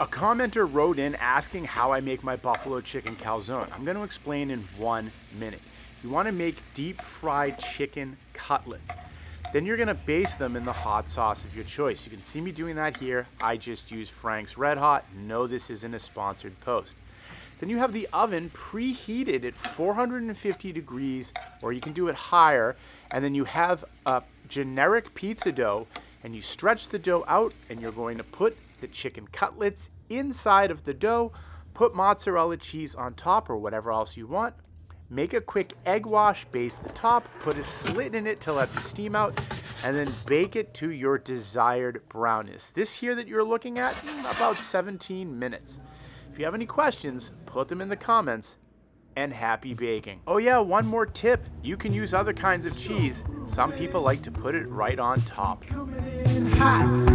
A commenter wrote in asking how I make my buffalo chicken calzone. I'm going to explain in 1 minute. You want to make deep fried chicken cutlets. Then you're going to baste them in the hot sauce of your choice. You can see me doing that here. I just use Frank's Red Hot. No, this isn't a sponsored post. Then you have the oven preheated at 450 degrees, or you can do it higher. And then you have a generic pizza dough, and you stretch the dough out, and you're going to put the chicken cutlets inside of the dough, put mozzarella cheese on top or whatever else you want, make a quick egg wash, baste the top, put a slit in it to let the steam out, and then bake it to your desired brownness. This here that you're looking at, about 17 minutes. If you have any questions, put them in the comments, and happy baking. Oh yeah, one more tip. You can use other kinds of cheese. Some people like to put it right on top. Hot.